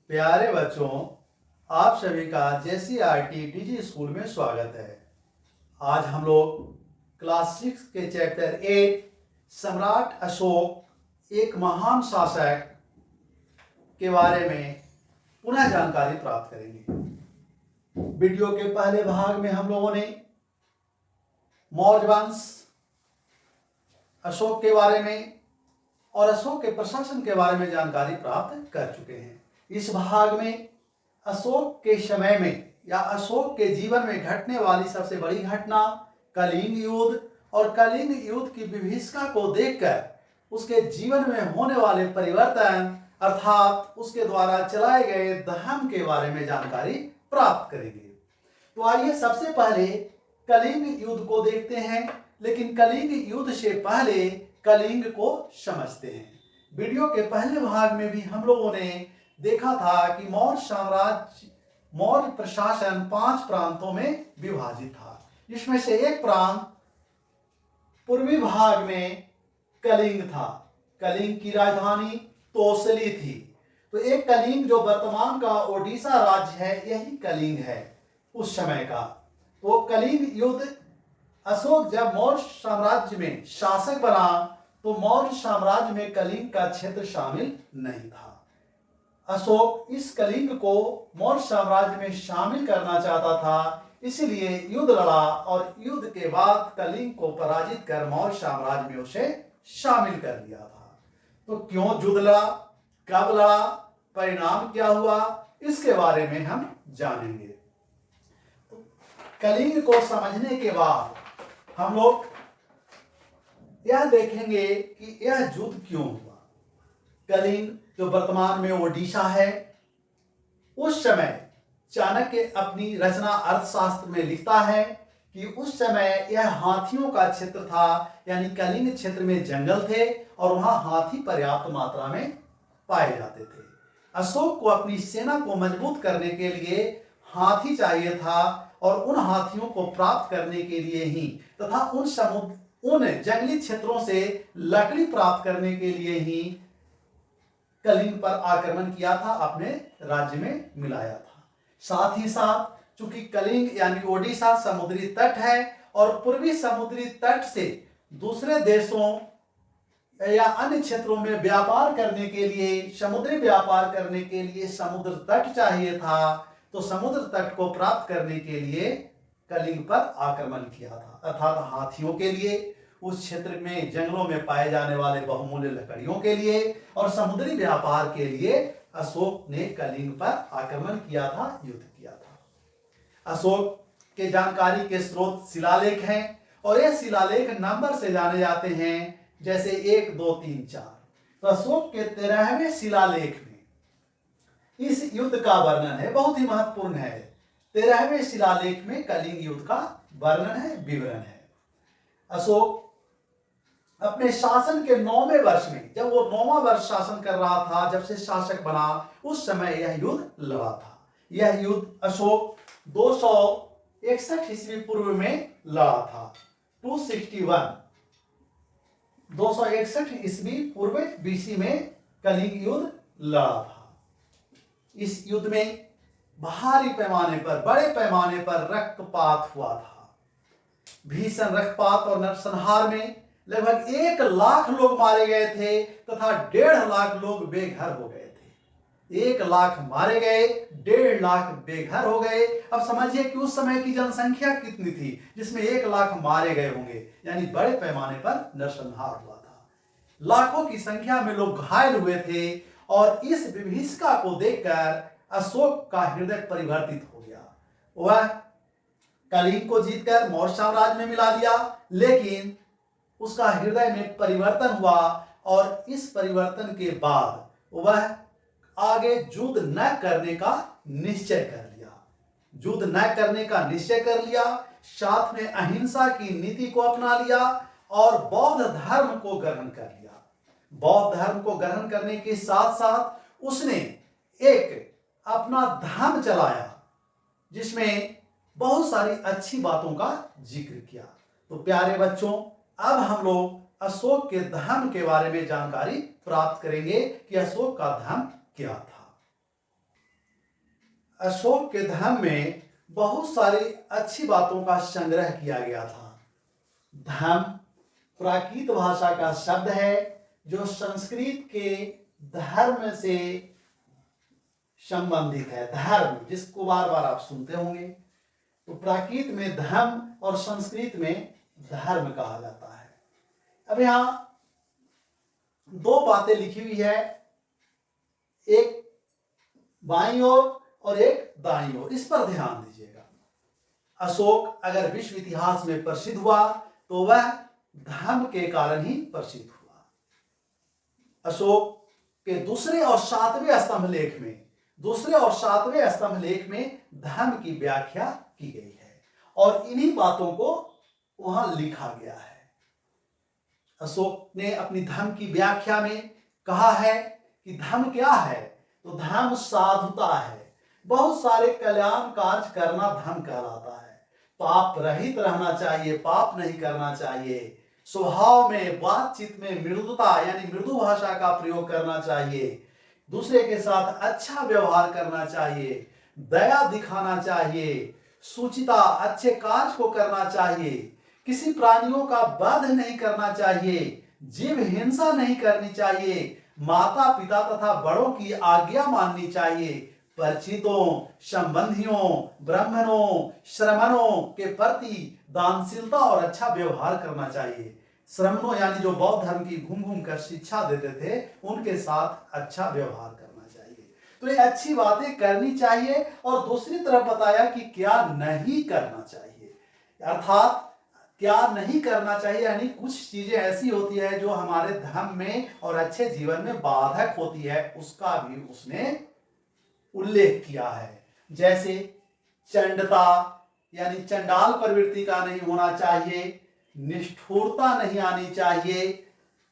प्यारे बच्चों, आप सभी का JCRT DG स्कूल में स्वागत है। आज हम लोग क्लास 6 के चैप्टर 8 सम्राट अशोक एक महान शासक के बारे में पुनः जानकारी प्राप्त करेंगे। वीडियो के पहले भाग में हम लोगों ने मौर्य वंश, अशोक के बारे में और अशोक के प्रशासन के बारे में जानकारी प्राप्त कर चुके हैं। इस भाग में अशोक के समय में या अशोक के जीवन में घटने वाली सबसे बड़ी घटना कलिंग युद्ध और कलिंग युद्ध की विभीषिका को देखकर उसके जीवन में होने वाले परिवर्तन अर्थात उसके द्वारा चलाए गए धर्म के बारे में जानकारी प्राप्त करेंगे। तो आइए सबसे पहले कलिंग युद्ध को देखते हैं, लेकिन कलिंग युद्ध से पहले कलिंग को समझते हैं। वीडियो के पहले भाग में भी हम लोगों ने देखा था कि मौर्य प्रशासन 5 प्रांतों में विभाजित था, जिसमें से एक प्रांत पूर्वी भाग में कलिंग था। कलिंग की राजधानी तोसली थी। तो एक कलिंग जो वर्तमान का ओडिशा राज्य है, यही कलिंग है उस समय का। तो कलिंग युद्ध अशोक जब मौर्य साम्राज्य में शासक बना तो मौर्य साम्राज्य में कलिंग का क्षेत्र शामिल नहीं था। अशोक इस कलिंग को मौर्य साम्राज्य में शामिल करना चाहता था, इसलिए युद्ध लड़ा और युद्ध के बाद कलिंग को पराजित कर मौर्य साम्राज्य में उसे शामिल कर लिया था। तो क्यों युद्ध लड़ा, कब लड़ा, परिणाम क्या हुआ, इसके बारे में हम जानेंगे। तो कलिंग को समझने के बाद हम लोग यह देखेंगे कि यह युद्ध क्यों हुआ। कलिंग जो वर्तमान में ओडिशा है, उस समय चाणक्य अपनी रचना अर्थशास्त्र में लिखता है कि उस समय यह हाथियों का क्षेत्र था, यानी कलिंग क्षेत्र में जंगल थे और वहां हाथी पर्याप्त मात्रा में पाए जाते थे। अशोक को अपनी सेना को मजबूत करने के लिए हाथी चाहिए था और उन हाथियों को प्राप्त करने के लिए ही तथा उन जंगली क्षेत्रों से लकड़ी प्राप्त करने के लिए ही कलिंग पर आक्रमण किया था, अपने राज्य में मिलाया था। साथ ही साथ चूंकि कलिंग यानी ओडिशा समुद्री तट है और पूर्वी समुद्री तट से दूसरे देशों या अन्य क्षेत्रों में व्यापार करने के लिए, समुद्री व्यापार करने के लिए समुद्र तट चाहिए था। तो समुद्र तट को प्राप्त करने के लिए कलिंग पर आक्रमण किया था, अर्थात हाथियों के लिए, उस क्षेत्र में जंगलों में पाए जाने वाले बहुमूल्य लकड़ियों के लिए और समुद्री व्यापार के लिए अशोक ने कलिंग पर आक्रमण किया था, युद्ध किया था। अशोक के जानकारी के स्रोत शिलालेख हैं और ये शिलालेख नंबर से जाने जाते हैं, जैसे 1, 2, 3, 4। तो अशोक के 13वें शिलालेख में इस युद्ध का वर्णन है, बहुत ही महत्वपूर्ण है। 13वें शिलालेख में कलिंग युद्ध का वर्णन है, विवरण है। अशोक अपने शासन के 9वें वर्ष में, जब वो 9वां वर्ष शासन कर रहा था, जब से शासक बना, उस समय यह युद्ध लड़ा था। यह युद्ध अशोक 261 ईस्वी पूर्व में लड़ा था। 261 ईस्वी पूर्व बीसी में कलिंग युद्ध लड़ा था। इस युद्ध में भारी पैमाने पर, बड़े पैमाने पर रक्तपात हुआ था। भीषण रक्तपात और नरसंहार में लगभग 1 लाख लोग मारे गए थे तथा 1.5 लाख लोग बेघर हो गए थे। 1 लाख मारे गए, 1.5 लाख बेघर हो गए। अब समझिए कि उस समय की जनसंख्या कितनी थी जिसमें 1 लाख मारे गए होंगे, यानी बड़े पैमाने पर नरसंहार हुआ था। लाखों की संख्या में लोग घायल हुए थे और इस विभीषिका को देखकर अशोक का हृदय परिवर्तित हो गया। वह कलिंग को जीतकर मौर्य साम्राज्य में मिला दिया, लेकिन उसका हृदय में परिवर्तन हुआ और इस परिवर्तन के बाद वह आगे युद्ध न करने का निश्चय कर लिया। युद्ध न करने का निश्चय कर लिया, साथ में अहिंसा की नीति को अपना लिया और बौद्ध धर्म को ग्रहण कर लिया। बौद्ध धर्म को ग्रहण करने के साथ साथ उसने एक अपना धर्म चलाया जिसमें बहुत सारी अच्छी बातों का जिक्र किया। तो प्यारे बच्चों, अब हम लोग अशोक के धर्म के बारे में जानकारी प्राप्त करेंगे कि अशोक का धर्म क्या था। अशोक के धर्म में बहुत सारी अच्छी बातों का संग्रह किया गया था। धर्म प्राकृत भाषा का शब्द है जो संस्कृत के धर्म से संबंधित है। धर्म जिसको बार बार आप सुनते होंगे, तो प्राकृत में धर्म और संस्कृत में धर्म कहा जाता है। अब यहां दो बातें लिखी हुई है, एक बाईं ओर और एक दाईं ओर, इस पर ध्यान दीजिएगा। अशोक अगर विश्व इतिहास में प्रसिद्ध हुआ तो वह धर्म के कारण ही प्रसिद्ध हुआ। अशोक के दूसरे और सातवें स्तंभ लेख में धर्म की व्याख्या की गई है और इन्हीं बातों को वहां लिखा गया है। अशोक ने अपनी धर्म की व्याख्या में कहा है कि धर्म क्या है, तो धर्म साधुता है। बहुत सारे कल्याण कार्य करना धर्म कहलाता है। पाप रहित रहना चाहिए, पाप नहीं करना चाहिए। स्वभाव में, बातचीत में मृदुता यानी मृदु भाषा का प्रयोग करना चाहिए। दूसरे के साथ अच्छा व्यवहार करना चाहिए, दया दिखाना चाहिए, सुचिता अच्छे कार्य को करना चाहिए, किसी प्राणियों का वध नहीं करना चाहिए, जीव हिंसा नहीं करनी चाहिए, माता पिता तथा बड़ों की आज्ञा माननी चाहिए, परिचितों, संबंधियों, ब्राह्मणों, श्रमणों के प्रति दानशीलता और अच्छा व्यवहार करना चाहिए। श्रमणों यानी जो बौद्ध धर्म की घूम घूम कर शिक्षा देते थे, उनके साथ अच्छा व्यवहार करना चाहिए। तो ये अच्छी बातें करनी चाहिए। और दूसरी तरफ बताया कि क्या नहीं करना चाहिए, अर्थात क्या नहीं करना चाहिए यानी कुछ चीजें ऐसी होती है जो हमारे धर्म में और अच्छे जीवन में बाधक होती है, उसका भी उसने उल्लेख किया है। जैसे चंडता यानी चंडाल प्रवृत्ति का नहीं होना चाहिए, निष्ठुरता नहीं आनी चाहिए,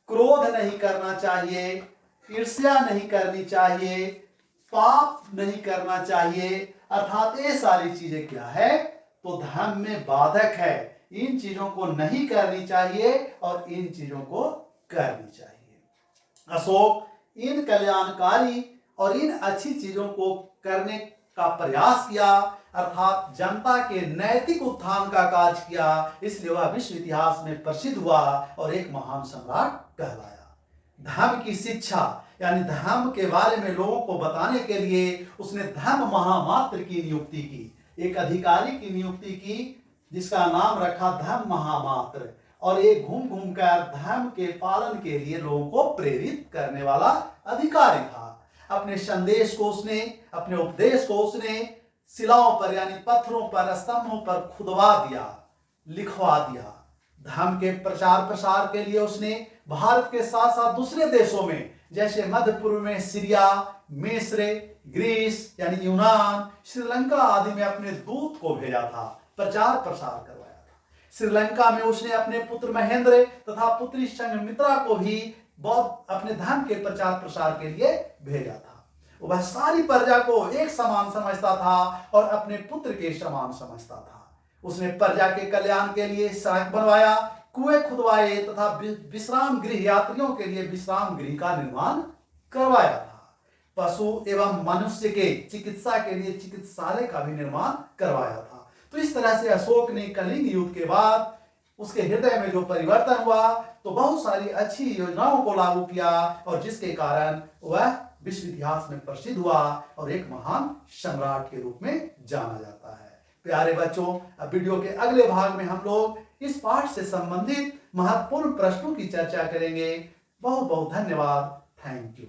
क्रोध नहीं करना चाहिए, ईर्ष्या नहीं करनी चाहिए, पाप नहीं करना चाहिए। अर्थात ये सारी चीजें क्या है, तो धर्म में बाधक है। इन चीजों को नहीं करनी चाहिए और इन चीजों को करनी चाहिए। अशोक इन कल्याणकारी और इन अच्छी चीजों को करने का प्रयास किया, अर्थात जनता के नैतिक उत्थान का कार्य किया। इसलिए वह विश्व इतिहास में प्रसिद्ध हुआ और एक महान सम्राट कहलाया। धर्म की शिक्षा यानी धर्म के बारे में लोगों को बताने के लिए उसने धर्म महामात्र की नियुक्ति की, एक अधिकारी की नियुक्ति की जिसका नाम रखा धर्म महामात्र। और ये घूम घूम कर धर्म के पालन के लिए लोगों को प्रेरित करने वाला अधिकारी था। अपने संदेश को उसने, अपने उपदेश को उसने शिलाओं पर यानी पत्थरों पर, स्तंभों पर खुदवा दिया, लिखवा दिया। धर्म के प्रचार प्रसार के लिए उसने भारत के साथ साथ दूसरे देशों में जैसे मध्य पूर्व में सीरिया, मिस्र, ग्रीस यानी यूनान, श्रीलंका आदि में अपने दूत को भेजा था, प्रचार प्रसार करवाया था। श्रीलंका में उसने अपने पुत्र महेंद्र तथा पुत्री संघमित्रा को भी बौद्ध अपने धर्म के प्रचार प्रसार के लिए भेजा था। वह सारी प्रजा को एक समान समझता था और अपने पुत्र के समान समझता था। उसने प्रजा के कल्याण के लिए सड़क बनवाया, कुएं खुदवाए तथा विश्राम गृह, यात्रियों के लिए विश्राम गृह का निर्माण करवाया था। पशु एवं मनुष्य के चिकित्सा के लिए चिकित्सालय का भी निर्माण करवाया था। तो इस तरह से अशोक ने कलिंग युद्ध के बाद उसके हृदय में जो परिवर्तन हुआ, तो बहुत सारी अच्छी योजनाओं को लागू किया और जिसके कारण वह विश्व इतिहास में प्रसिद्ध हुआ और एक महान सम्राट के रूप में जाना जाता है। प्यारे बच्चों, अब वीडियो के अगले भाग में हम लोग इस पाठ से संबंधित महत्वपूर्ण प्रश्नों की चर्चा करेंगे। बहुत बहुत धन्यवाद। Thank you.